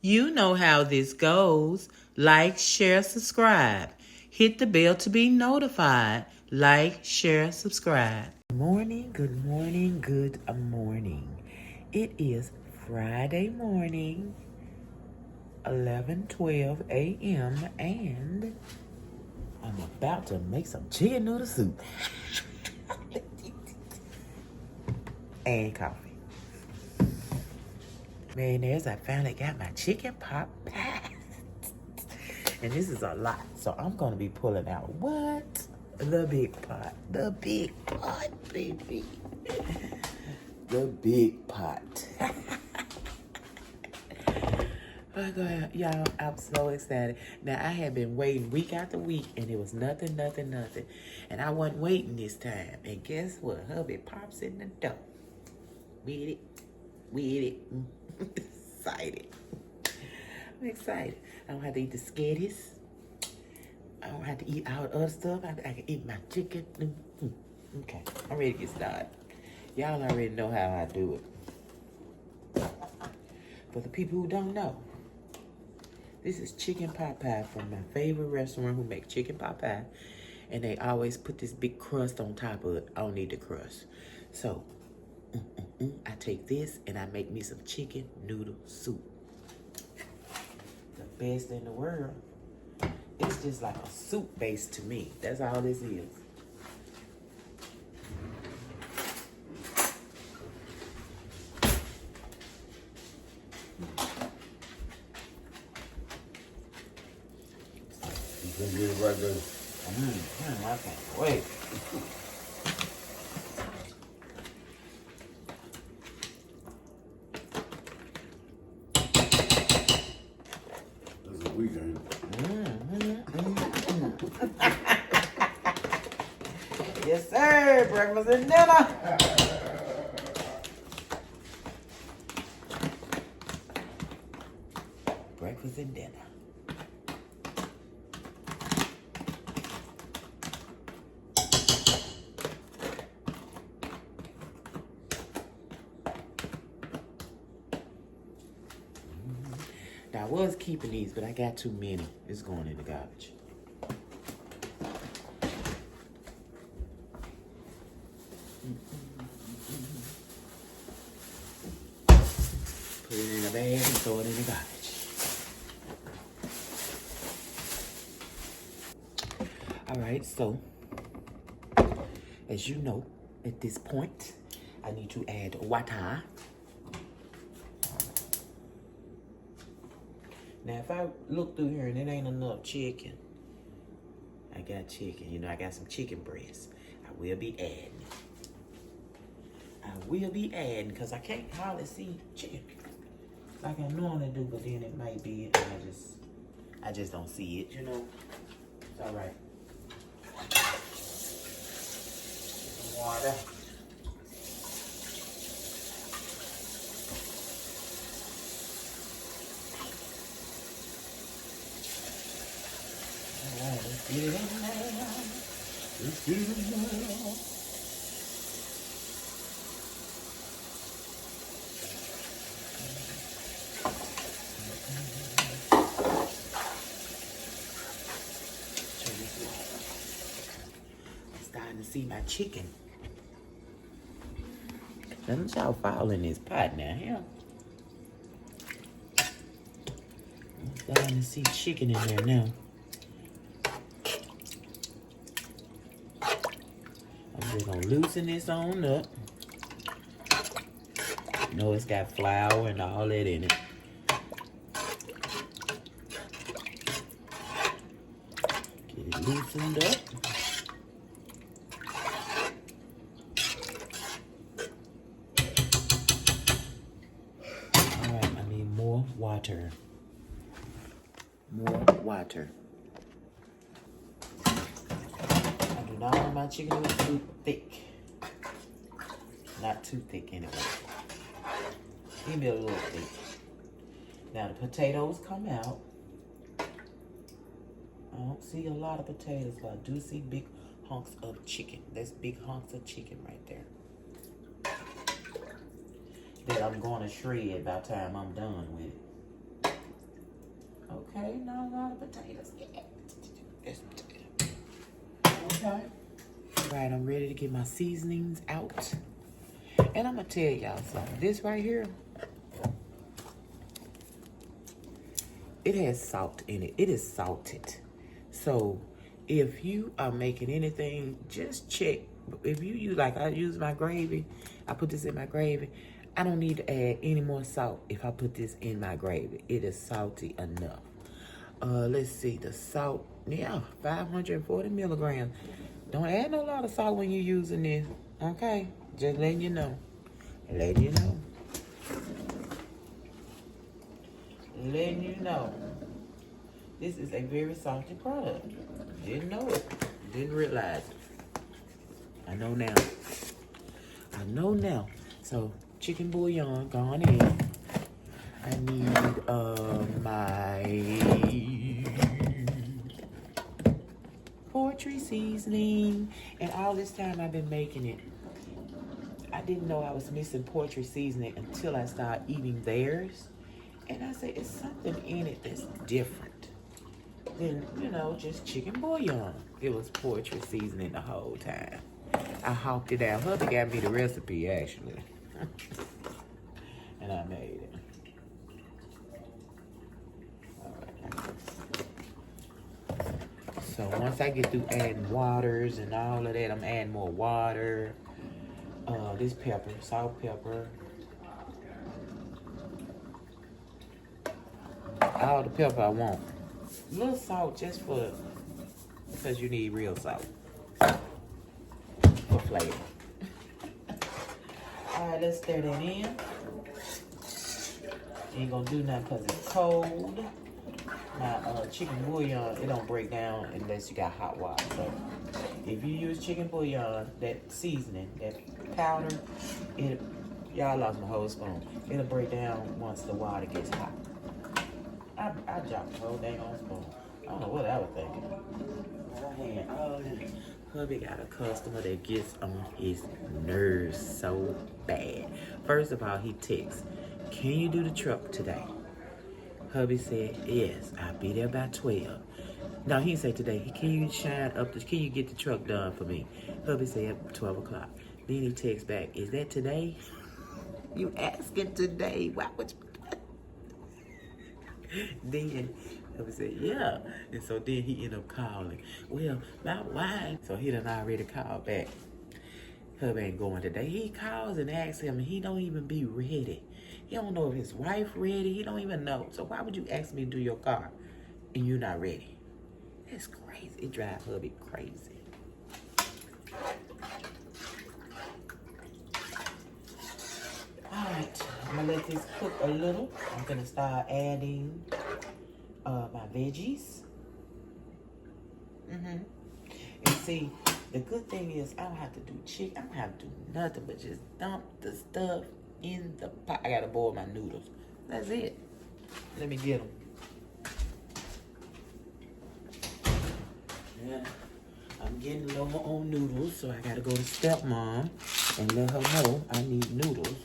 You know how this goes. Like, share, subscribe. Hit the bell to be notified. Like, share, subscribe. Good morning, good morning, good morning. It is Friday morning, 11:12 a.m. and I'm about to make some chicken noodle soup and coffee. Man, I finally got my chicken pot pie. And this is a lot. So I'm going to be pulling out what? The big pot. The big pot, baby. The big pot. Oh God, y'all, I'm so excited. Now, I have been waiting week after week, and it was nothing. And I wasn't waiting this time. And guess what? Hubby pops in the door. With it. Excited. I'm excited. I don't have to eat the skitties. I don't have to eat all the other stuff. I can eat my chicken. Okay, I'm ready to get started. Y'all already know how I do it. For the people who don't know, this is chicken pot pie from my favorite restaurant who make chicken pot pie. And they always put this big crust on top of it. I don't need the crust. So, I take this and I make me some chicken noodle soup. The best in the world. It's just like a soup base to me. That's all this is. You can get it right there. I can't wait. That's a weekend. Yes, sir. Breakfast and dinner. Breakfast and dinner. Now, I was keeping these, but I got too many. It's going in the garbage. Put it in a bag and throw it in the garbage. All right, so as you know, at this point, I need to add water. Now, if I look through here and it ain't enough chicken, I got chicken. You know, I got some chicken breasts. I will be adding. Because I can't hardly see chicken like I normally do, but then it might be it, and I just don't see it, you know. It's all right. Water. All right, let's get it in there. Let's get it in there. I'm starting to see my chicken. Don't y'all fall in this pot now, yeah? I'm starting to see chicken in there now. I'm just gonna loosen this on up. You know it's got flour and all that in it. Get it loosened up. All right, I need more water. More water. I do not want my chicken noodle soup thick. Not too thick anyway. Give me a little thick. Now the potatoes come out. I don't see a lot of potatoes, but I do see big hunks of chicken. That's big hunks of chicken right there. That I'm going to shred by the time I'm done with it. waiting on all the potatoes. Yeah. It's potato. Okay. All right, I'm ready to get my seasonings out. And I'm going to tell y'all something. This right here, it has salt in it. It is salted. So if you are making anything, just check. If you use, like I use my gravy, I put this in my gravy. I don't need to add any more salt if I put this in my gravy. It is salty enough. Let's see, the salt, yeah, 540 milligrams. Don't add no lot of salt when you're using this, okay? Just letting you know. Letting you know. Letting you know. This is a very salty product. Didn't know it. Didn't realize it. I know now. I know now. So, chicken bouillon gone in. I need my poultry seasoning. And all this time I've been making it, I didn't know I was missing poultry seasoning until I started eating theirs. And I said, it's something in it that's different than, you know, just chicken bouillon. It was poultry seasoning the whole time. I hawked it out. Hubby got me the recipe, actually. And I made it. All right. So once I get through adding waters and all of that, I'm adding more water. This pepper, salt, pepper. All the pepper I want. A little salt just for, because you need real salt for flavor. All right, let's stir that in. Ain't gonna do nothing because it's cold. My chicken bouillon, it don't break down unless you got hot water. So if you use chicken bouillon, that seasoning, that powder, y'all lost my whole spoon. It'll break down once the water gets hot. I dropped the whole dang on spoon. I don't know what I was thinking. Hubby got a customer that gets on his nerves so bad. First of all, he texts, can you do the truck today? Hubby said, yes, I'll be there by 12. No, he didn't say today. Can you can you get the truck done for me? Hubby said 12 o'clock. Then he texts back, is that today? You asking today? Why would you? Then Hubby said, yeah. And so then he ended up calling. Well, my wife. So he done already called back. Hubby ain't going today. He calls and asks him, and he don't even be ready. He don't know if his wife ready. He don't even know. So why would you ask me to do your car and you're not ready? That's crazy. It drives hubby crazy. All right, I'm gonna let this cook a little. I'm gonna start adding my veggies. And see, the good thing is I don't have to do chicken. I don't have to do nothing but just dump the stuff in the pot. I gotta boil my noodles. That's it. Let me get them. Yeah, I'm getting low on noodles, so I gotta go to stepmom and let her know I need noodles.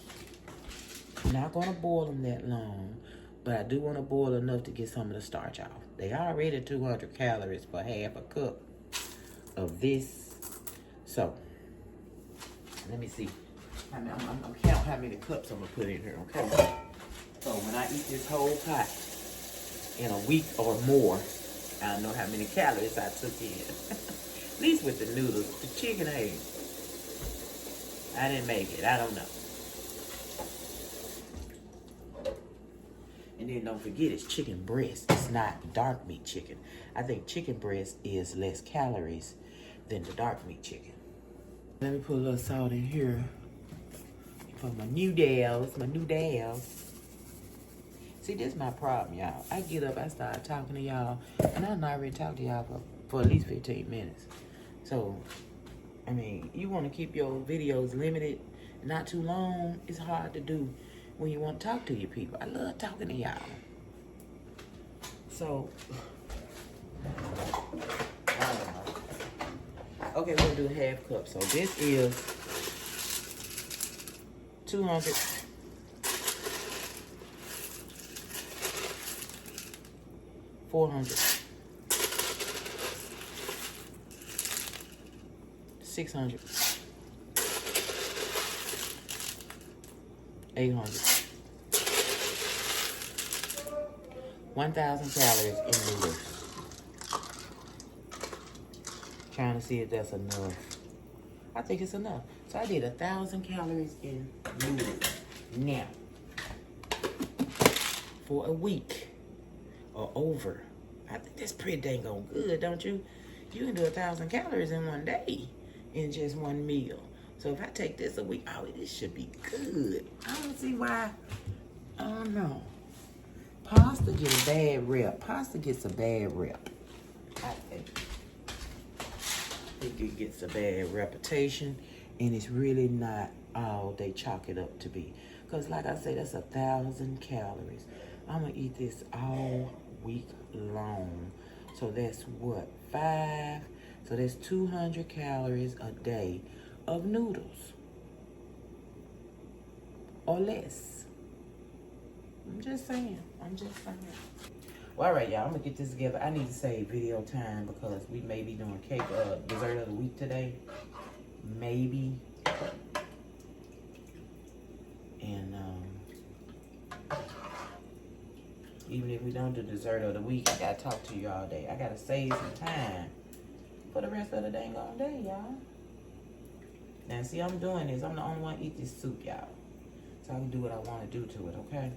I'm not gonna boil them that long, but I do want to boil enough to get some of the starch off. They already 200 calories for half a cup of this. So, let me see. I'm counting how many cups I'm gonna put in here, okay? So when I eat this whole pot in a week or more, I know how many calories I took in. At least with the noodles. The chicken, hey, I didn't make it. I don't know. And then don't forget, it's chicken breast. It's not dark meat chicken. I think chicken breast is less calories than the dark meat chicken. Let me put a little salt in here for my noodles. See, this is my problem, y'all. I get up, I start talking to y'all, and I'm not ready to talk to y'all for at least 15 minutes. So, I mean, you want to keep your videos limited, not too long. It's hard to do when you want to talk to your people. I love talking to y'all. So, I don't know. Okay, we'll do half cup. So this is 200. 400, 600, 800, 1,000 calories in noodles. Trying to see if that's enough. I think it's enough. So I did 1,000 calories in noodles. Now, for a week or over, I think that's pretty dang on good, don't you? You can do 1,000 calories in one day in just one meal. So if I take this a week, oh, this should be good. I don't see why. I don't know. Pasta gets a bad rep. Pasta gets a bad rep, I think. I think it gets a bad reputation, and it's really not all they chalk it up to be. Because like I say, that's 1,000 calories. I'm going to eat this all week long. So that's what, 5? So that's 200 calories a day of noodles. Or less. I'm just saying. Well, all right, y'all. I'm going to get this together. I need to save video time because we may be doing cake dessert of the week today. Maybe. And even if we don't do dessert of the week, I got to talk to you all day. I got to save some time for the rest of the dang on day, y'all. Now, see, I'm doing this. I'm the only one eat this soup, y'all. So I can do what I want to do to it, okay?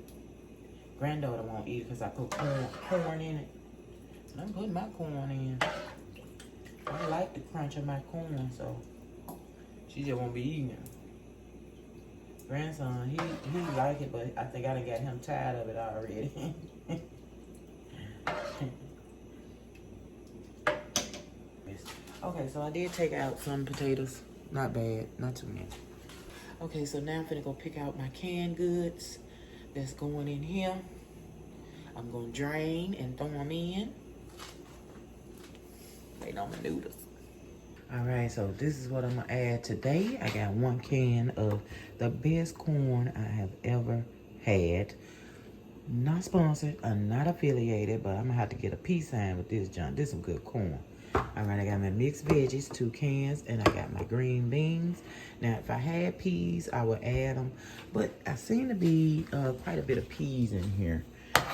Granddaughter won't eat it because I put corn in it. And I'm putting my corn in. I like the crunch of my corn, so she just won't be eating it. Grandson, he like it, but I think I done got him tired of it already. Okay, so I did take out some potatoes. Not bad, not too many. Okay, so now I'm finna go pick out my canned goods that's going in here. I'm gonna drain and throw them in. Wait on my noodles. All right, so this is what I'm gonna add today. I got 1 can of the best corn I have ever had. Not sponsored, I'm not affiliated, but I'm gonna have to get a peace sign with this junk. This is some good corn. All right, I got my mixed veggies, 2 cans, and I got my green beans. Now, if I had peas, I would add them, but I seem to be quite a bit of peas in here,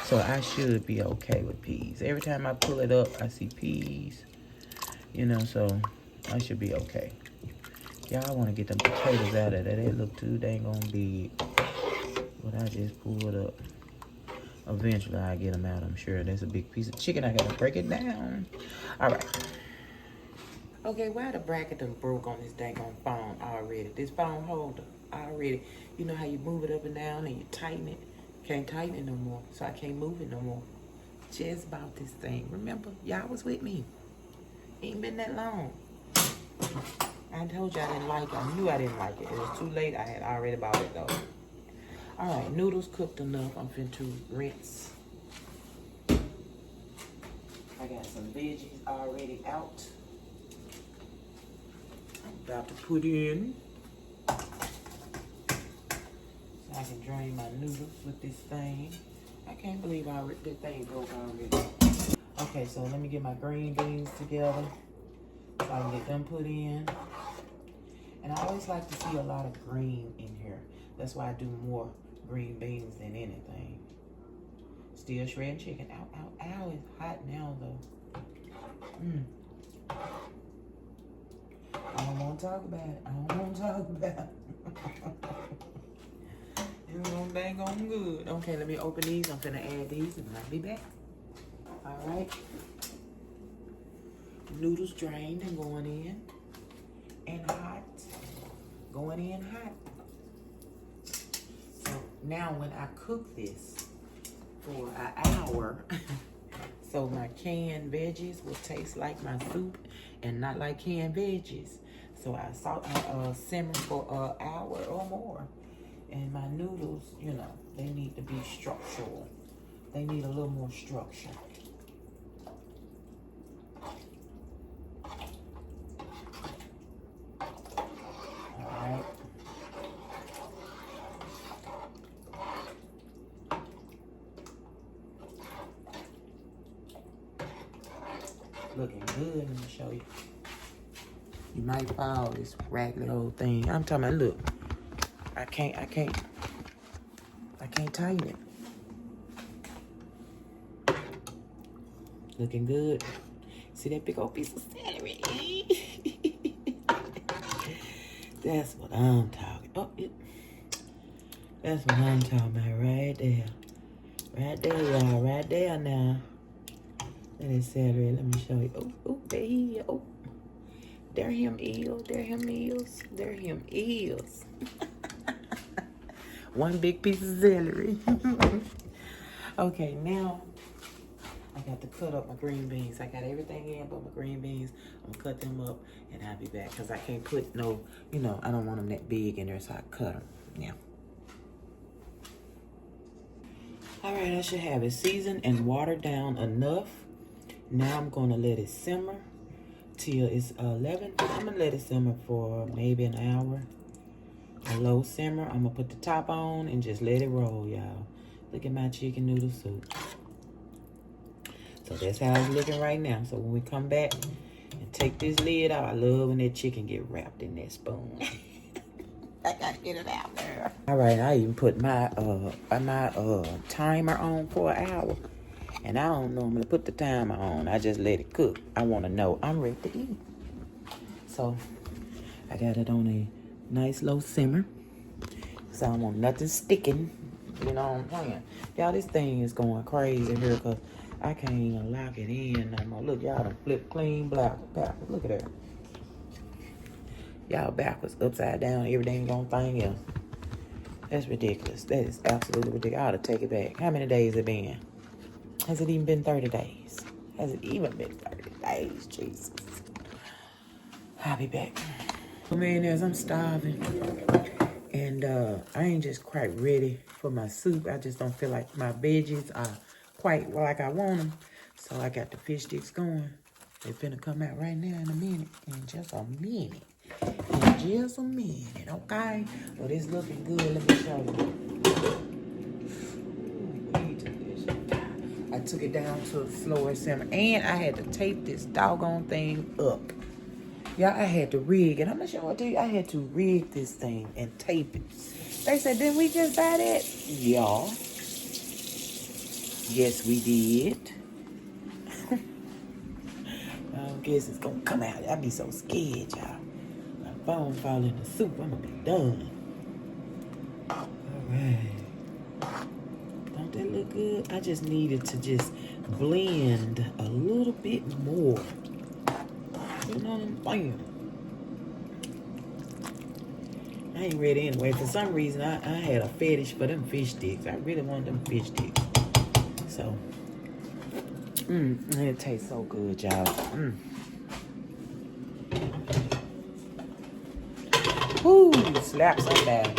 so I should be okay with peas. Every time I pull it up, I see peas, you know, so I should be okay. Y'all want to get them potatoes out of there. They look too dang on big, but I just pulled up. Eventually, I get them out, I'm sure. That's a big piece of chicken. I got to break it down. All right. Okay, why the bracket done broke on this dang on phone already? This phone holder already. You know how you move it up and down and you tighten it? Can't tighten it no more, so I can't move it no more. Just bought this thing. Remember, y'all was with me. Ain't been that long. I told you I didn't like it. I knew I didn't like it. It was too late. I had already bought it, though. All right, noodles cooked enough. I'm finna to rinse. I got some veggies already out. I'm about to put in. So I can drain my noodles with this thing. I can't believe that thing broke already. Okay, so let me get my green beans together so I can get them put in. And I always like to see a lot of green in here. That's why I do more green beans than anything. Still shredding chicken. Ow, ow, ow. It's hot now, though. I don't want to talk about it. I don't want to talk about it. It's gonna bang on good. Okay, let me open these. I'm finna add these and I'll be back. All right. Noodles drained and going in. And hot. Going in hot. So now when I cook this for an hour, so my canned veggies will taste like my soup and not like canned veggies. So I simmer for an hour or more. And my noodles, you know, they need to be structural. They need a little more structure. Alright. Looking good. Let me show you. You might fall this raggedy old thing. I'm talking about, look. I can't tighten it. Looking good. See that big old piece of celery? That's what I'm talking about. Oh, that's what I'm talking about right there. Right there, y'all. Right there now. That is celery. Let me show you. Oh, there he is. Oh. There him is. There him is. There him is. One big piece of celery. Okay, now I got to cut up my green beans. I got everything in but my green beans. I'm gonna cut them up and I'll be back because I can't put no, I don't want them that big in there, so I cut them. Yeah. All right, I should have it seasoned and watered down enough. Now I'm gonna let it simmer till it's 11. I'm gonna let it simmer for maybe an hour. A low simmer. I'm gonna put the top on and just let it roll, y'all. Look at my chicken noodle soup. So that's how it's looking right now. So when we come back and take this lid out, I love when that chicken get wrapped in that spoon. I gotta get it out there. All right, I even put my timer on for an hour. And I don't normally put the timer on. I just let it cook. I want to know I'm ready to eat. So I got it on a nice low simmer. So I don't want nothing sticking. You know what I'm saying? Y'all, this thing is going crazy here because I can't even lock it in no more. Look, y'all done flip clean backwards. Look at that. Y'all backwards, upside down, everything on thing else. That's ridiculous. That is absolutely ridiculous. I ought to take it back. How many days it been? Has it even been 30 days? Has it even been 30 days? Jesus. I'll be back. Millionaires, I'm starving. And I ain't just quite ready for my soup. I just don't feel like my veggies are quite like I want them. So I got the fish sticks going. They're finna come out right now in a minute. In just a minute. In just a minute, okay? Well, it's looking good. Let me show you. I took it down to a slower simmer. And I had to tape this doggone thing up. Y'all, I had to rig it. I'm gonna show it to you. I had to rig this thing and tape it. They said, didn't we just buy that? Y'all. Yes, we did. I guess it's gonna come out. I'd be so scared, y'all. My phone fall in the soup, I'm gonna be done. All right. Don't that look good? I just needed to just blend a little bit more. You know what I'm saying? I ain't ready anyway. For some reason, I had a fetish for them fish sticks. I really wanted them fish sticks. So, and it tastes so good, y'all. Woo, slap somebody.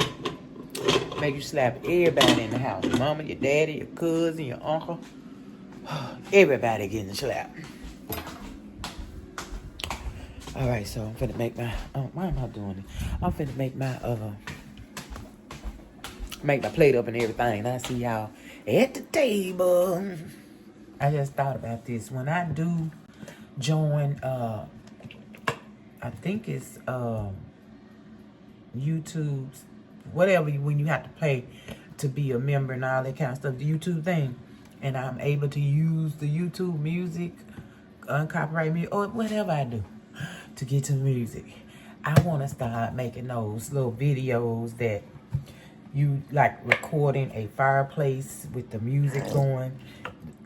Make you slap everybody in the house. Your mama, your daddy, your cousin, your uncle. Everybody getting slapped. All right, so I'm finna make my, why am I doing it? I'm finna make my plate up and everything. And I see y'all at the table. I just thought about this. When I do join, I think it's YouTube's, whatever, when you have to pay to be a member and all that kind of stuff, the YouTube thing, and I'm able to use the YouTube music, uncopyrighted music, or whatever I do to get to music. I want to start making those little videos that you like recording a fireplace with the music going.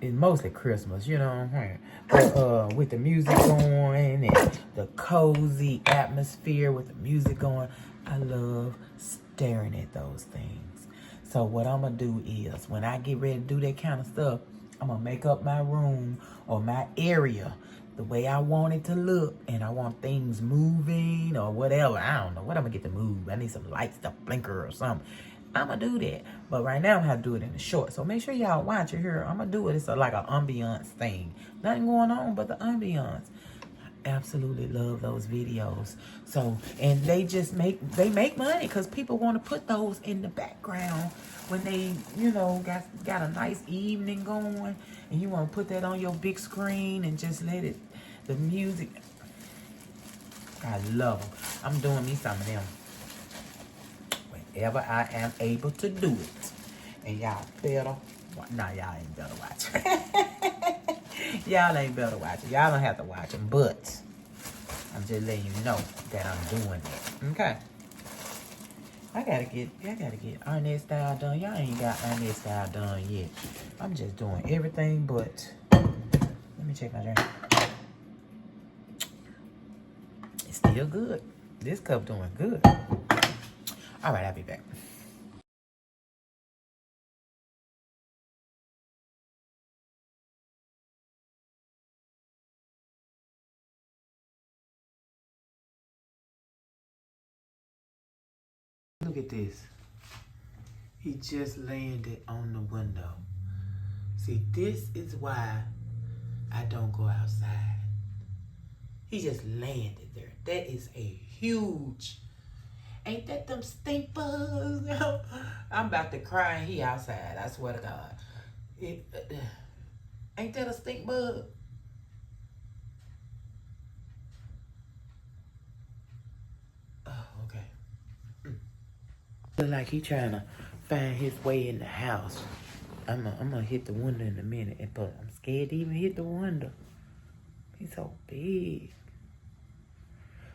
It's mostly Christmas, you know what I'm saying? But with the music going and the cozy atmosphere with the music going, I love staring at those things. So what I'm going to do is when I get ready to do that kind of stuff, I'm going to make up my room or my area the way I want it to look, and I want things moving or whatever. I don't know what I'm gonna get to move. I need some lights to blinker or something. I'm gonna do that, but right now I'm gonna have to do it in the short. So make sure y'all watch it here. I'm gonna do it. It's like an ambiance thing. Nothing going on but the ambiance. Absolutely love those videos. So, and they make money because people want to put those in the background when they, got a nice evening going, and you want to put that on your big screen and just let The music. I love them. I'm doing me some of them whenever I am able to do it. And y'all better. Nah, y'all ain't better watch. Y'all ain't better watch it. Y'all don't have to watch them, but I'm just letting you know that I'm doing it. Okay. I gotta get Ernest style done. Y'all ain't got Ernest style done yet. I'm just doing everything but. Let me check my drink. It's still good. This cup doing good. All right, I'll be back. Look at this. He just landed on the window. See, this is why I don't go outside. He just landed there. That is a huge. Ain't that them stink bugs? I'm about to cry and he outside. I swear to God. Ain't that a stink bug? Oh, okay. Look like he trying to find his way in the house. I'm gonna hit the window in a minute, but I'm scared to even hit the window. He's so big.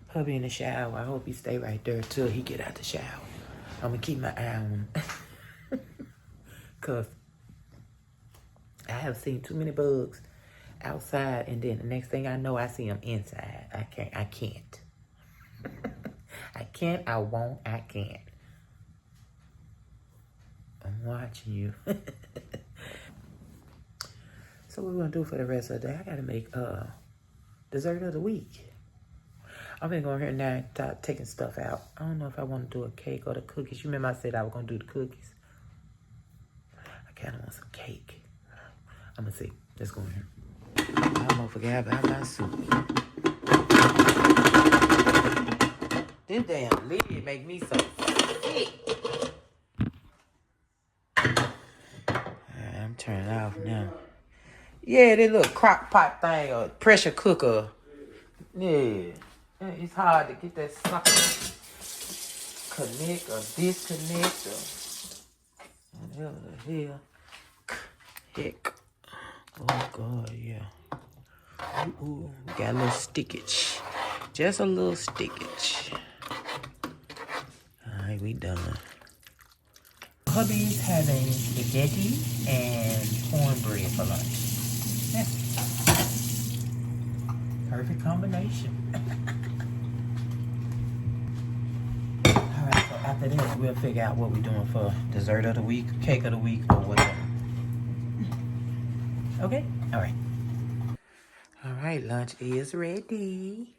Hubby in the shower. I hope he stay right there till he get out the shower. I'm gonna keep my eye on him. Cause I have seen too many bugs outside, and then the next thing I know, I see them inside. I can't. I can't. I won't. I can't. I'm watching you. So what we're gonna do for the rest of the day? I gotta make dessert of the week. I'm gonna go here now and start taking stuff out. I don't know if I want to do a cake or the cookies. You remember I said I was gonna do the cookies. I kind of want some cake. I'm gonna see. Let's go in here. I almost forgot about my soup. This damn lid make me so sick. I'm turning off now. Yeah, this little crock pot thing or pressure cooker. Yeah. It's hard to get that sucker connect or disconnect or whatever the hell. Heck. Oh, God, yeah. Ooh, we got a little stickage. Just a little stickage. All right, we done. Hubby's having spaghetti and cornbread for lunch. That's perfect combination. All right, so after this, we'll figure out what we're doing for dessert of the week, cake of the week, or whatever. Okay? All right. All right, lunch is ready.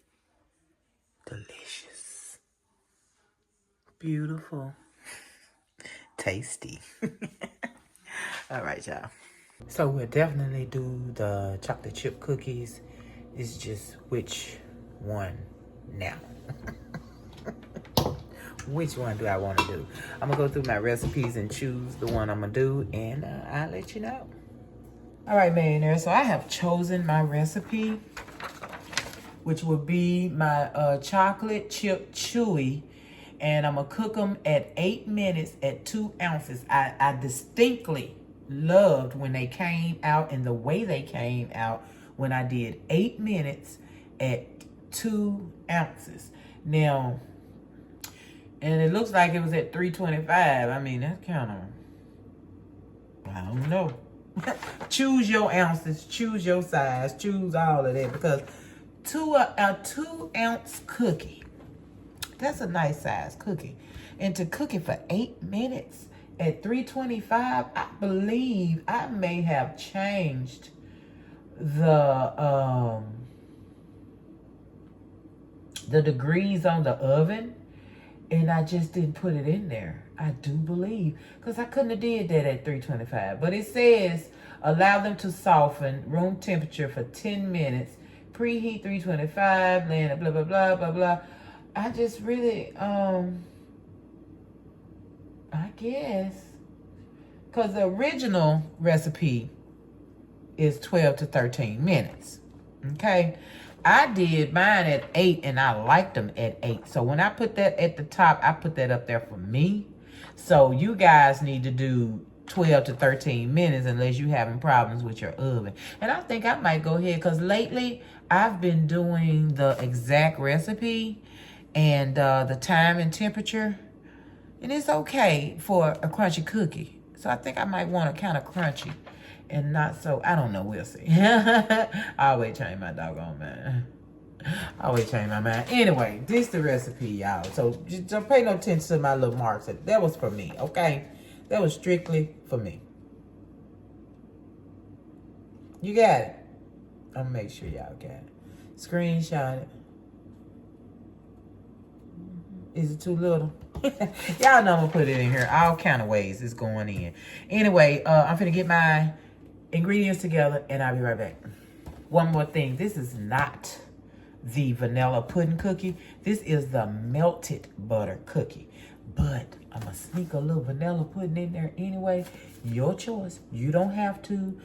Delicious. Beautiful. Tasty. All right, y'all. So we'll definitely do the chocolate chip cookies. It's just which one now. Which one do I want to do? I'm going to go through my recipes and choose the one I'm going to do, and I'll let you know. All right, millionaires. So I have chosen my recipe, which will be my chocolate chip chewy, and I'm going to cook them at 8 minutes at 2 ounces. I distinctly loved when they came out and the way they came out when I did 8 minutes at 2 ounces. Now, and it looks like it was at 325. I mean, that's kind of, I don't know. Choose your ounces, choose your size, choose all of that, because a 2 ounce cookie, that's a nice size cookie. And to cook it for 8 minutes at 325, I believe I may have changed the degrees on the oven, and I just didn't put it in there. I do believe, because I couldn't have did that at 325. But it says allow them to soften room temperature for 10 minutes, preheat 325, land blah blah blah blah blah. I just really I guess, because the original recipe is 12 to 13 minutes. Okay, I did mine at 8 and I liked them at 8. So when I put that at the top, I put that up there for me. So you guys need to do 12 to 13 minutes unless you're having problems with your oven. And I think I might go ahead because lately I've been doing the exact recipe and the time and temperature. And it's okay for a crunchy cookie. So I think I might want a kind of crunchy and not so, I don't know, we'll see. I always change my doggone mind. I always change my mind. Anyway, this the recipe, y'all. So just don't pay no attention to my little marks. That was for me, okay? That was strictly for me. You got it. I'm gonna make sure y'all got it. Screenshot it. Is it too little? Y'all know I'm gonna put it in here. All kind of ways it's going in. Anyway, I'm finna get my ingredients together and I'll be right back. One more thing. This is not the vanilla pudding cookie. This is the melted butter cookie. But I'm gonna sneak a little vanilla pudding in there anyway. Your choice. You don't have to.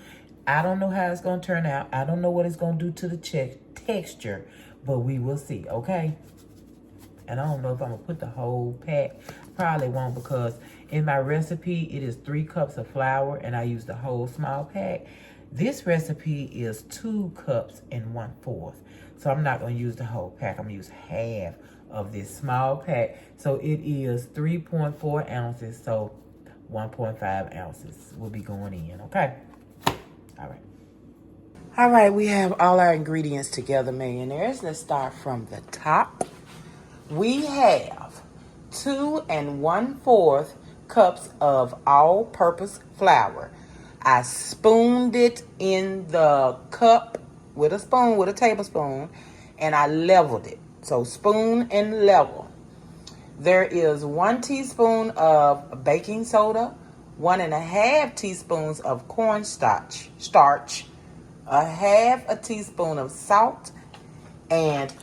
I don't know how it's gonna turn out. I don't know what it's gonna do to the texture, but we will see, okay? And I don't know if I'm gonna put the whole pack. Probably won't because in my recipe, it is 3 cups of flour and I use the whole small pack. This recipe is 2 cups and 1/4. So I'm not gonna use the whole pack. I'm gonna use half of this small pack. So it is 3.4 ounces. So 1.5 ounces will be going in, okay? All right. All right, we have all our ingredients together, millionaires. Let's start from the top. We have 2 1/4 cups of all-purpose flour. I spooned it in the cup with a spoon, with a tablespoon, and I leveled it. So spoon and level. There is 1 teaspoon of baking soda, 1.5 teaspoons of cornstarch, a half a teaspoon of salt, and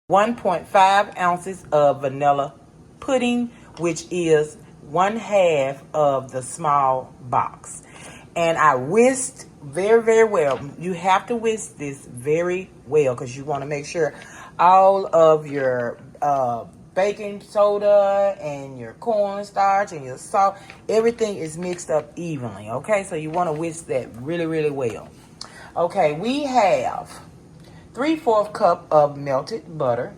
1.5 ounces of vanilla pudding, which is 1/2 of the small box. And I whisked very, very well. You have to whisk this very well because you want to make sure all of your baking soda and your cornstarch and your salt, everything is mixed up evenly, okay? So you want to whisk that really, really well. Okay, we have 3/4 cup of melted butter,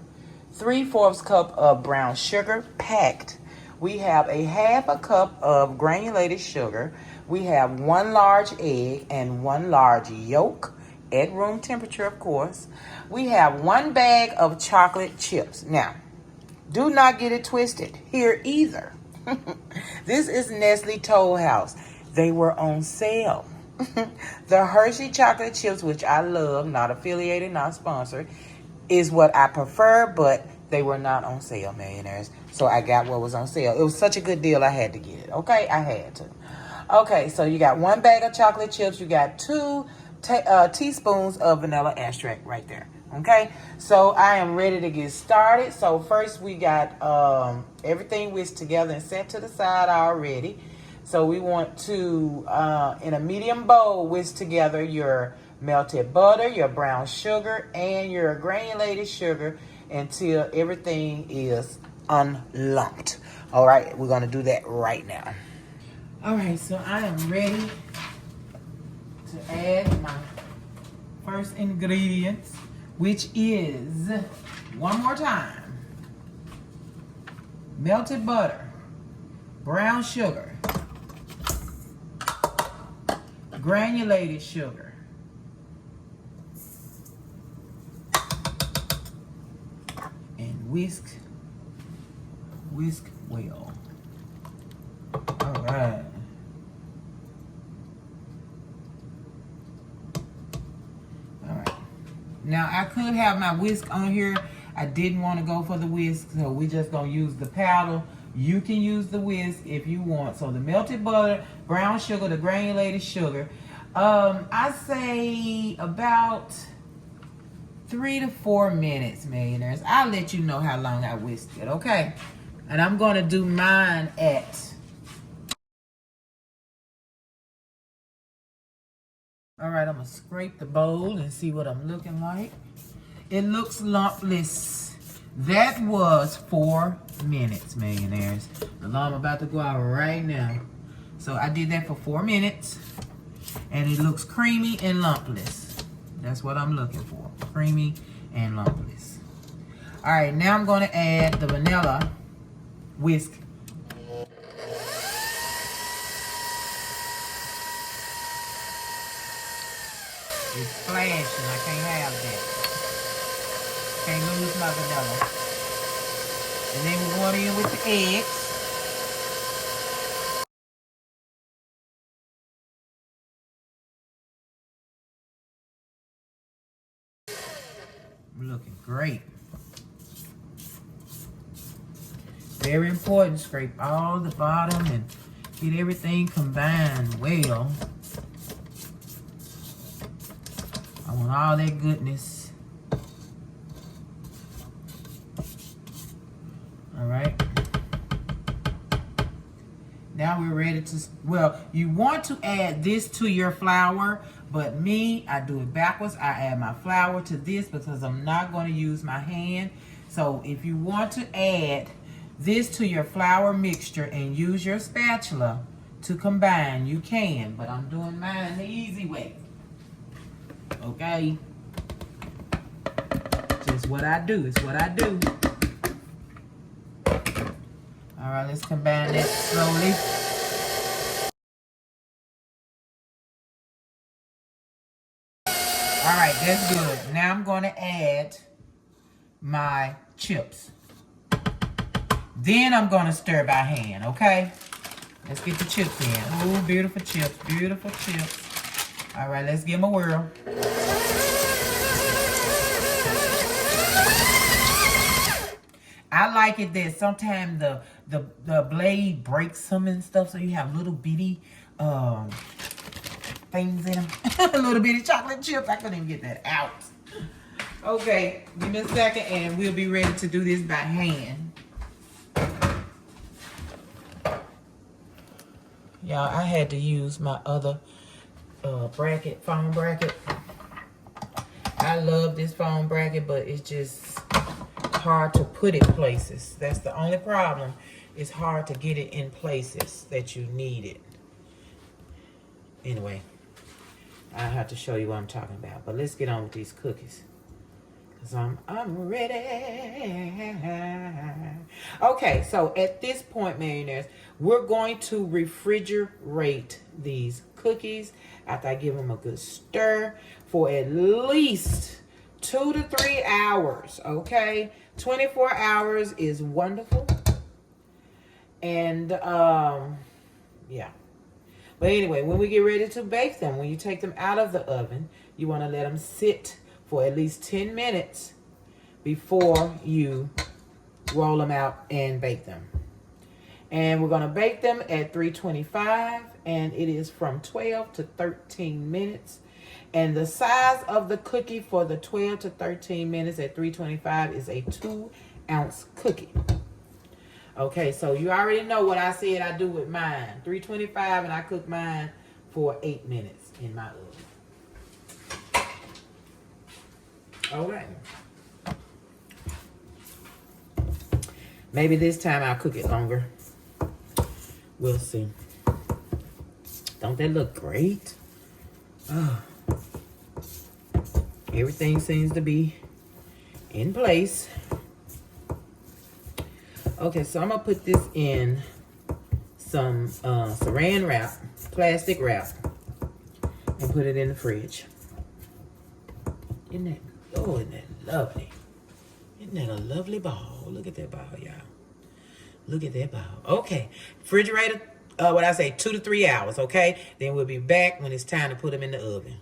3/4 cup of brown sugar packed. We have a half a cup of granulated sugar. We have 1 large egg and 1 large yolk at room temperature, of course. We have 1 bag of chocolate chips. Now, do not get it twisted here either. This is Nestle Toll House. They were on sale. The Hershey chocolate chips, which I love, not affiliated, not sponsored, is what I prefer, but they were not on sale, millionaires. So I got what was on sale. It was such a good deal, I had to get it. Okay, I had to. Okay, so you got 1 bag of chocolate chips. You got 2 teaspoons of vanilla extract right there. Okay, so I am ready to get started. So first we got everything whisked together and set to the side already. So we want to, in a medium bowl, whisk together your melted butter, your brown sugar, and your granulated sugar until everything is unlumped. All right, we're going to do that right now. All right, so I am ready to add my first ingredients, which is, one more time, melted butter, brown sugar, granulated sugar, and whisk well. All right. All right. Now I could have my whisk on here. I didn't want to go for the whisk, so we just gonna use the paddle. You can use the whisk if you want. So the melted butter, brown sugar, the granulated sugar. I say about 3 to 4 minutes, millionaires. I'll let you know how long I whisked it, okay? And I'm gonna do mine at All right, I'm gonna scrape the bowl and see what I'm looking like. It looks lumpless. That was 4 minutes, millionaires. The alarm about to go out right now. So I did that for 4 minutes, and it looks creamy and lumpless. That's what I'm looking for, creamy and lumpless. All right, now I'm gonna add the vanilla whisk. It's splashing, I can't have that. Can't lose my vanilla. And then we're going in with the eggs. Looking great. Very important, scrape all the bottom and get everything combined well. I want all that goodness. All right. Now we're ready to, well, you want to add this to your flour, but me, I do it backwards. I add my flour to this because I'm not going to use my hand. So if you want to add this to your flour mixture and use your spatula to combine, you can, but I'm doing mine the easy way. Okay? Just what I do. It's what I do. All right, let's combine that slowly. All right, that's good. Now I'm going to add my chips. Then I'm going to stir by hand, okay? Let's get the chips in. Ooh, beautiful chips, beautiful chips. All right, let's give them a whirl. I like it that sometimes the blade breaks some and stuff, so you have little bitty things in them. Little bitty chocolate chips. I couldn't even get that out. Okay, give me a second and we'll be ready to do this by hand. Y'all, I had to use my other bracket, foam bracket. I love this foam bracket, but it's just hard to put it places. That's the only problem. It's hard to get it in places that you need it. Anyway, I have to show you what I'm talking about. But let's get on with these cookies. Cause I'm ready. Okay, so at this point, millionaires, we're going to refrigerate these cookies after I give them a good stir for at least 2 to 3 hours. Okay, 24 hours is wonderful. And yeah. But anyway, when we get ready to bake them, when you take them out of the oven, you want to let them sit for at least 10 minutes before you roll them out and bake them. And we're going to bake them at 325, and it is from 12 to 13 minutes. And the size of the cookie for the 12 to 13 minutes at 325 is a 2-ounce cookie. Okay, so you already know what I said I do with mine. 325, and I cook mine for 8 minutes in my oven. All right. Maybe this time I'll cook it longer. We'll see. Don't that look great? Oh. Everything seems to be in place. Okay, so I'm going to put this in some saran wrap, plastic wrap, and put it in the fridge. Isn't that lovely? Isn't that a lovely ball? Look at that ball, y'all. Look at that ball. Okay, refrigerator, 2 to 3 hours, okay? Then we'll be back when it's time to put them in the oven.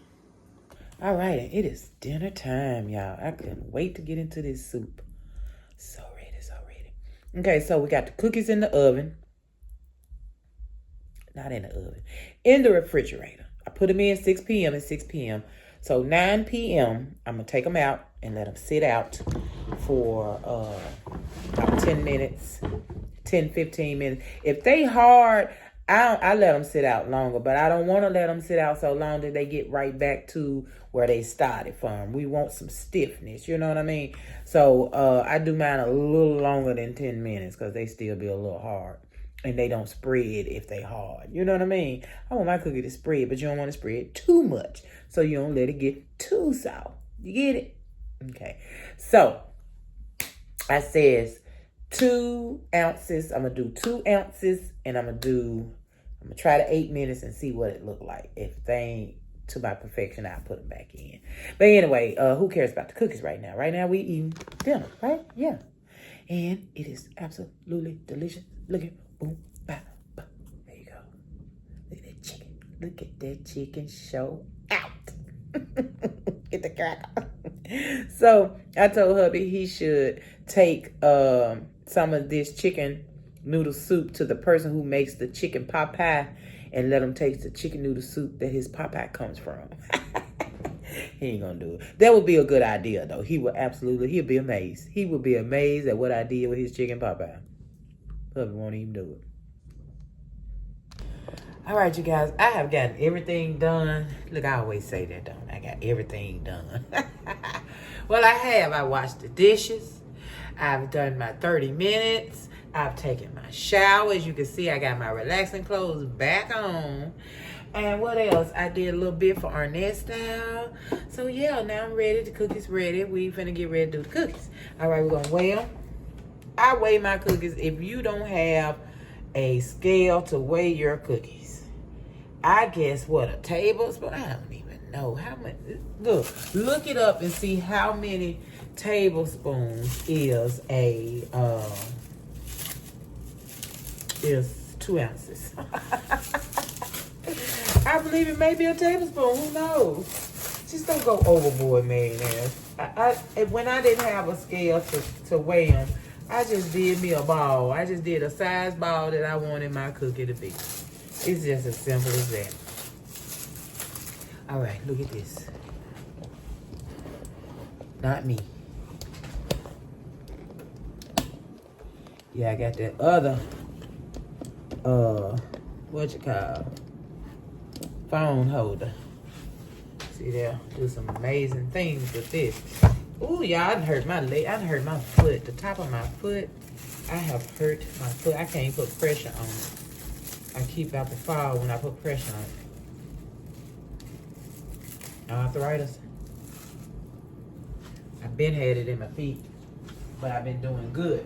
All right, it is dinner time, y'all. I couldn't wait to get into this soup. So ready, so ready. Okay, so we got the cookies in the oven. Not in the oven. In the refrigerator. I put them in 6 p.m. and 6 p.m. So 9 p.m., I'm going to take them out and let them sit out for about 10 minutes, 10, 15 minutes. If they hard, I let them sit out longer, but I don't want to let them sit out so long that they get right back to where they started from. We want some stiffness, you know what I mean? So I do mine a little longer than 10 minutes because they still be a little hard. And they don't spread if they hard. You know what I mean? I want my cookie to spread, but you don't want to spread too much. So you don't let it get too soft. You get it? Okay. So I says 2 ounces. I'm going to do 2 ounces and I'm going to try the 8 minutes and see what it look like. If they ain't to my perfection, I'll put them back in. But anyway, who cares about the cookies right now? Right now we eating dinner, right? Yeah. And it is absolutely delicious. Look at boom, bah, bah. There you go. Look at that chicken. Look at that chicken show out. Get the cracker. So I told hubby he should take some of this chicken noodle soup to the person who makes the chicken pot pie and let him taste the chicken noodle soup that his pot pie comes from. He ain't gonna do it. That would be a good idea though. He'll be amazed. He would be amazed at what I did with his chicken pot pie. Hubby won't even do it. All right, you guys, I have gotten everything done. Look, I always say that, don't I? Got everything done. Well, I have. I washed the dishes. I've done my 30 minutes. I've taken my shower. As you can see, I got my relaxing clothes back on. And what else? I did a little bit for Arnett's style. So, yeah, now I'm ready. The cookies ready. We finna get ready to do the cookies. All right, we're gonna weigh them. I weigh my cookies. If you don't have a scale to weigh your cookies, I guess what, a tablespoon? I don't even know how many. Look it up and see how many tablespoons is is 2 ounces. I believe it may be a tablespoon. Who knows? Just don't go overboard, man. When I didn't have a scale to weigh them, I just did me a ball. I just did a size ball that I wanted my cookie to be. It's just as simple as that. All right, look at this. Not me. Yeah, I got that other, what you call, phone holder. See there, do some amazing things with this. Ooh, y'all, I done hurt my leg. I done hurt my foot. The top of my foot, I have hurt my foot. I can't put pressure on it. I keep out the fall when I put pressure on it. Arthritis. I've been had it in my feet, but I've been doing good.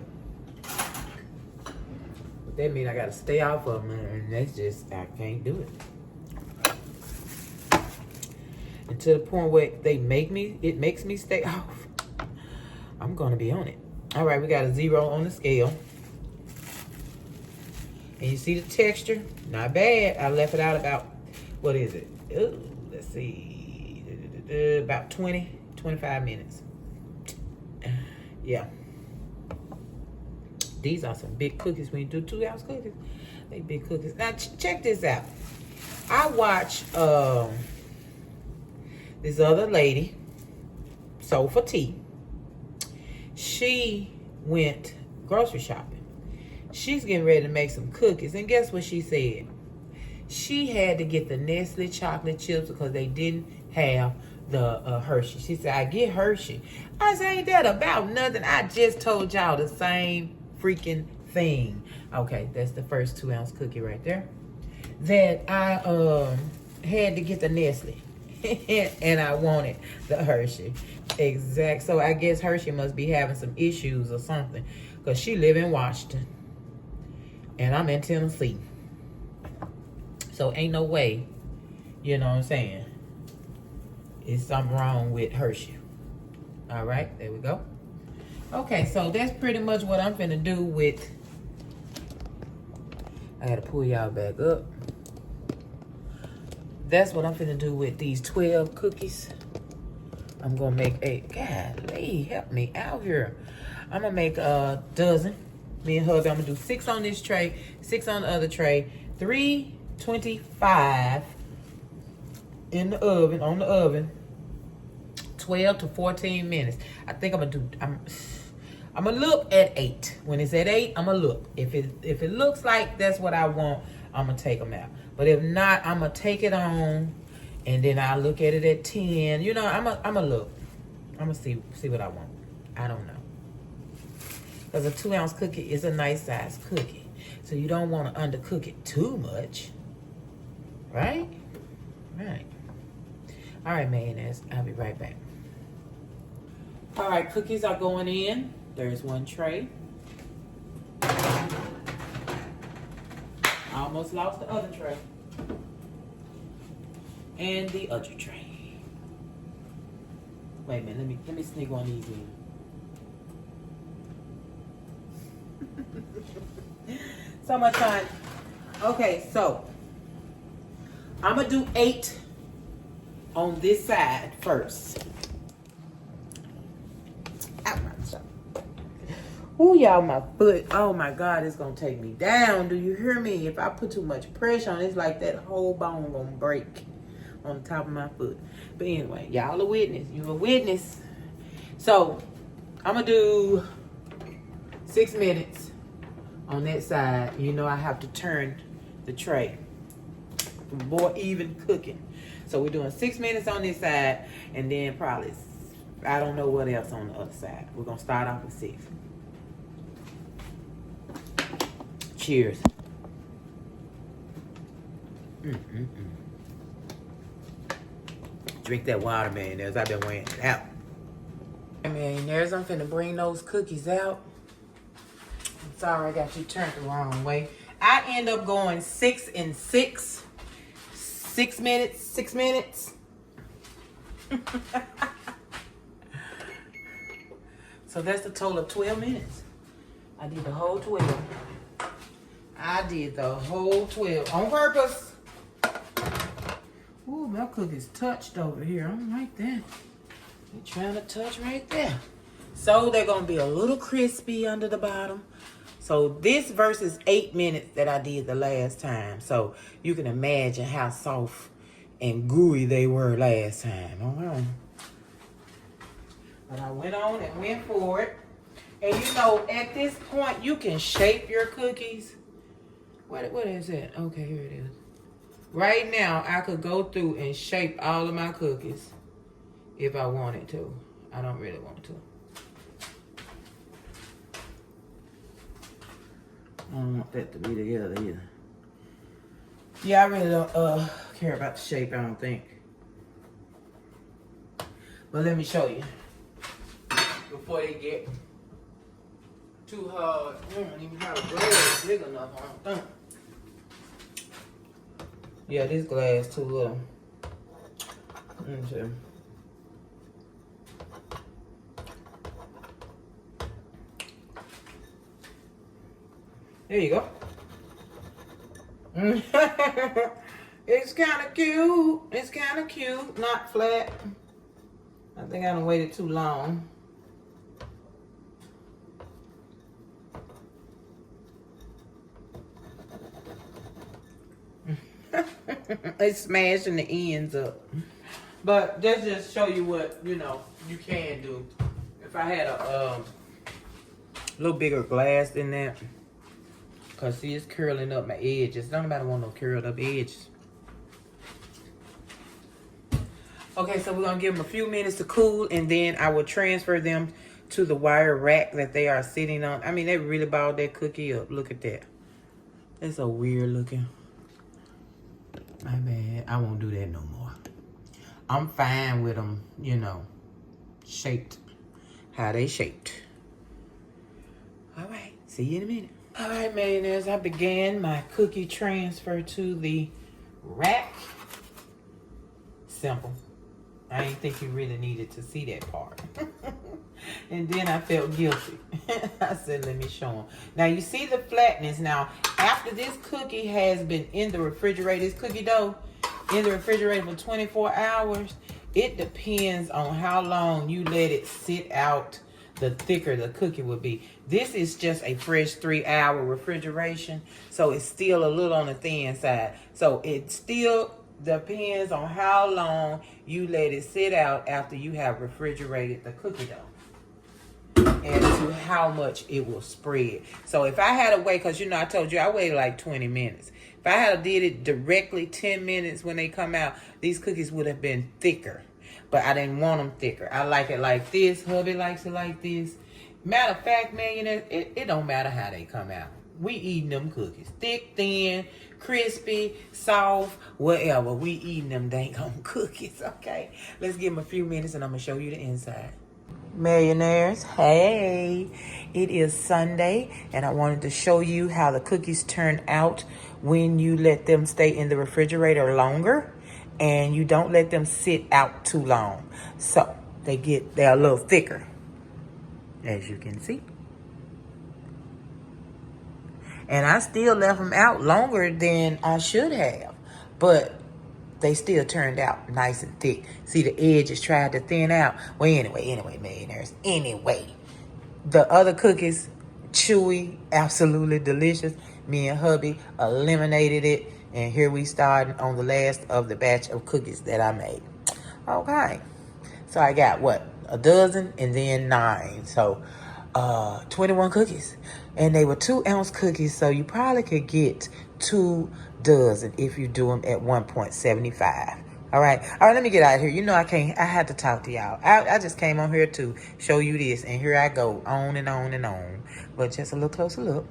But that means I gotta stay off of them, and that's just, I can't do it. And to the point where it makes me stay off, I'm gonna be on it. All right, we got a 0 on the scale. And you see the texture? Not bad. I left it out about, what is it? Ooh, let's see. About 25 minutes. Yeah. These are some big cookies. When you do 2 ounce cookies, they big cookies. Now, check this out. I watch this other lady, Soul for Tea. She went grocery shopping. She's getting ready to make some cookies. And guess what she said? She had to get the Nestle chocolate chips because they didn't have the Hershey. She said, I get Hershey. I said, ain't that about nothing? I just told y'all the same freaking thing. Okay, that's the first 2 ounce cookie right there. That I had to get the Nestle. And I wanted the Hershey. Exact. So I guess Hershey must be having some issues or something. Because she live in Washington. And I'm in Tennessee. So ain't no way, you know what I'm saying, it's something wrong with Hershey. All right, there we go. Okay, so that's pretty much what I'm finna do with, I gotta pull y'all back up. That's what I'm finna do with these 12 cookies. I'm gonna make golly, help me out here. I'm gonna make a dozen. Me and hubby, I'm gonna do 6 on this tray, 6 on the other tray, 325 in the oven, on the oven, 12 to 14 minutes. I think I'm gonna look at 8. When it's at 8, I'm gonna look. If it looks like that's what I want, I'm gonna take them out. But if not, I'm gonna take it on, and then I'll look at it at 10. You know, I'm gonna look. I'm gonna see what I want. I don't know. Because a 2-ounce cookie is a nice size cookie. So you don't want to undercook it too much. Right? Right. All right, mayonnaise. I'll be right back. All right, cookies are going in. There's one tray. I almost lost the other tray. And the other tray. Wait a minute, let me sneak one of these in. So much fun. Okay, so I'm gonna do 8 on this side first. Ooh, y'all, my foot. Oh my God, it's gonna take me down. Do you hear me? If I put too much pressure on it, it's like that whole bone gonna break on the top of my foot. But anyway, y'all a witness. You a witness. So I'm gonna do 6 minutes on that side. You know I have to turn the tray for more even cooking. So we're doing 6 minutes on this side, and then probably I don't know what else on the other side. We're gonna start off with 6. Cheers. Drink that water, man. I've been weighing it out. Man, there's I'm finna bring those cookies out. I'm sorry I got you turned the wrong way. I end up going 6 and 6. 6 minutes, 6 minutes. So that's the total of 12 minutes. I did the whole 12. I did the whole 12 on purpose. Ooh, my cookie's touched over here. I don't like that. They're trying to touch right there. So they're going to be a little crispy under the bottom. So this versus 8 minutes that I did the last time. So you can imagine how soft and gooey they were last time. All right. But I went on and went for it. And you know, at this point, you can shape your cookies. What is it? Okay, here it is. Right now, I could go through and shape all of my cookies if I wanted to. I don't really want to. I don't want that to be together either. Yeah, I really don't care about the shape, I don't think. But let me show you. Before they get too hard. I don't even have a glass big enough, I don't think. Yeah, this glass too little. Okay. There you go. It's kind of cute. It's kind of cute. Not flat. I think I done waited too long. It's smashing the ends up. But that's just show you what, you know, you can do. If I had a little bigger glass than that. Because see, it's curling up my edges. Don't nobody want no curled up edges. Okay, so we're going to give them a few minutes to cool. And then I will transfer them to the wire rack that they are sitting on. I mean, they really balled that cookie up. Look at that. It's so weird looking. My bad. I won't do that no more. I'm fine with them, you know, shaped how they shaped. All right. See you in a minute. All right, man. As I began my cookie transfer to the rack. Simple. I didn't think you really needed to see that part. And then I felt guilty. I said, let me show them. Now, you see the flatness. Now, after this cookie has been in the refrigerator, this cookie dough, in the refrigerator for 24 hours, it depends on how long you let it sit out, the thicker the cookie will be. This is just a fresh 3-hour refrigeration, so it's still a little on the thin side. So it still depends on how long you let it sit out after you have refrigerated the cookie dough. as to how much it will spread. So if I had a way, because you know I told you I waited like 20 minutes. If I had did it directly 10 minutes when they come out, these cookies would have been thicker. But I didn't want them thicker. I like it like this. Hubby likes it like this. Matter of fact, millionaires, it don't matter how they come out. We eating them cookies. Thick, thin, crispy, soft, whatever. We eating them dang on cookies, okay? Let's give them a few minutes and I'm going to show you the inside. Millionaires, hey, it is Sunday and I wanted to show you how the cookies turn out when you let them stay in the refrigerator longer and you don't let them sit out too long. So they're a little thicker, as you can see. And I still left them out longer than I should have, but they still turned out nice and thick. See, the edges tried to thin out. Well, anyway, millionaires. Anyway, the other cookies, chewy, absolutely delicious. Me and hubby eliminated it. And here we started on the last of the batch of cookies that I made. Okay. So I got, what, a dozen and then 9. So 21 cookies. And they were 2-ounce cookies. So you probably could get 2 dozen if you do them at 1.75. All right, let me get out of here. You know I had to talk to y'all. I just came on here to show you this, and here I go on and on and on. But just a little closer look.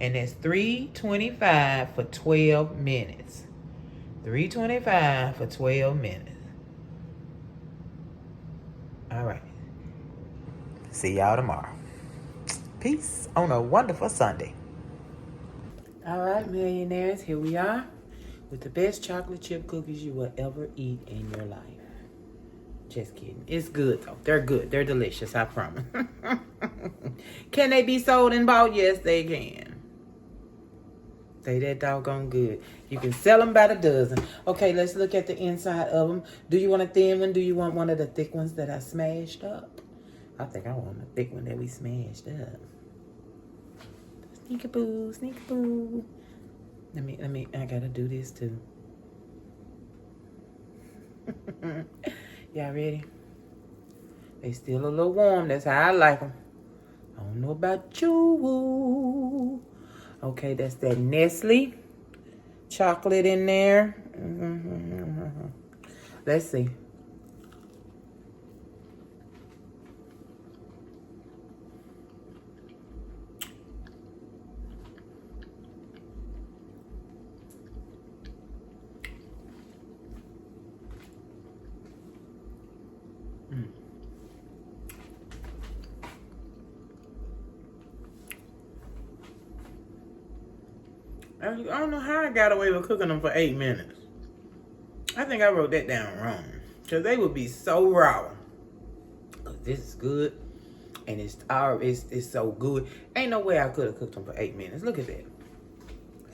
And that's $3.25 for 12 minutes. $3.25 for 12 minutes. All right. See y'all tomorrow. Peace on a wonderful Sunday. All right, millionaires, here we are with the best chocolate chip cookies you will ever eat in your life. Just kidding. It's good, though. They're good. They're delicious, I promise. Can they be sold and bought? Yes, they can. They that doggone good. You can sell them by the dozen. Okay, let's look at the inside of them. Do you want a thin one? Do you want one of the thick ones that I smashed up? I think I want a thick one that we smashed up. Sneakaboo, sneakaboo. Let me, I gotta do this too. Y'all ready? They still a little warm. That's how I like them. I don't know about you. Okay, that's that Nestle chocolate in there. Let's see. I don't know how I got away with cooking them for 8 minutes. I think I wrote that down wrong. Because they would be so raw. Because this is good. And it's so good. Ain't no way I could have cooked them for 8 minutes. Look at that.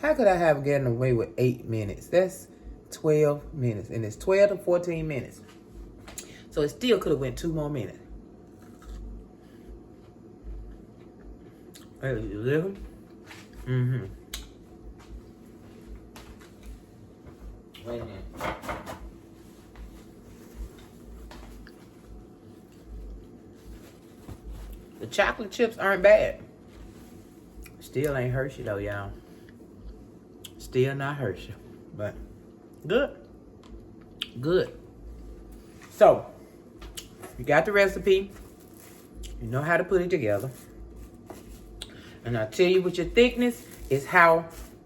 How could I have gotten away with 8 minutes? That's 12 minutes. And it's 12 to 14 minutes. So it still could have went 2 more minutes. Hey, you live? Mm-hmm. Wait a minute. The chocolate chips aren't bad. Still ain't Hershey though, y'all. Still not Hershey. But good. Good. So, you got the recipe. You know how to put it together. And I'll tell you what your thickness is how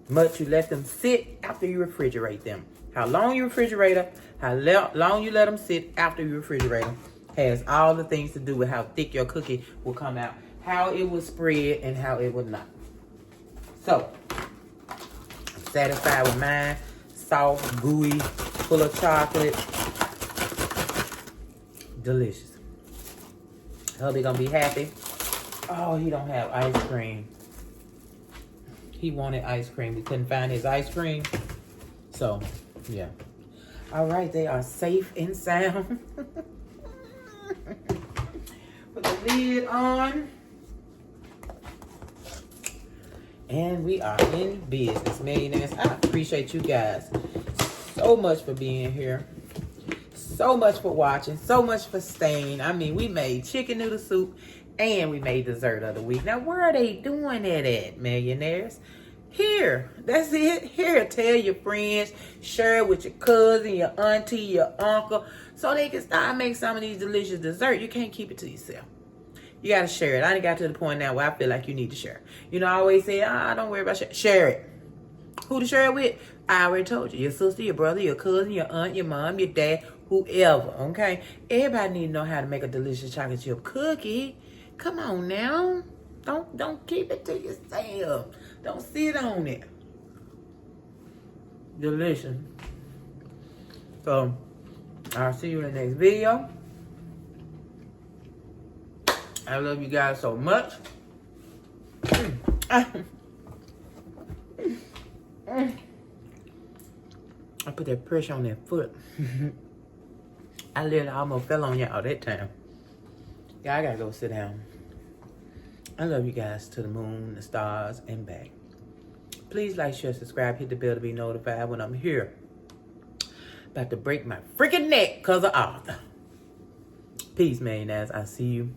much you let them sit after you refrigerate them. How long you refrigerate them, how long you let them sit after you refrigerate them has all the things to do with how thick your cookie will come out, how it will spread, and how it will not. So, I'm satisfied with mine. Soft, gooey, full of chocolate. Delicious. Hubby gonna be happy. Oh, he don't have ice cream. He wanted ice cream. We couldn't find his ice cream. So, yeah. All right, they are safe and sound. Put the lid on. And we are in business, millionaires. I appreciate you guys so much for being here. so much for watching. So much for staying. I mean, we made chicken noodle soup and we made dessert of the week. Now, where are they doing it at, millionaires? Here. That's it. Here. Tell your friends. Share it with your cousin, your auntie, your uncle, so they can start making some of these delicious desserts. You can't keep it to yourself. You got to share it. I done got to the point now where I feel like you need to share. You know, I always say, don't worry about share. Share it. Who to share it with? I already told you. Your sister, your brother, your cousin, your aunt, your mom, your dad, whoever, okay? Everybody need to know how to make a delicious chocolate chip cookie. Come on now. Don't keep it to yourself. Don't sit on it. Delicious. So, I'll see you in the next video. I love you guys so much. I put that pressure on that foot. I literally almost fell on y'all that time. Yeah, I gotta go sit down. I love you guys to the moon, the stars, and back. Please like, share, subscribe, hit the bell to be notified when I'm here. About to break my freaking neck because of Arthur. Peace, millionaires. I see you.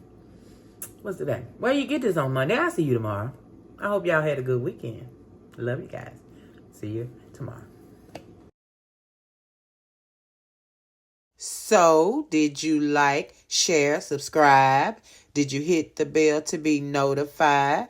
What's today? Well, you get this on Monday. I'll see you tomorrow. I hope y'all had a good weekend. Love you guys. See you tomorrow. So, did you like, share, subscribe? Did you hit the bell to be notified?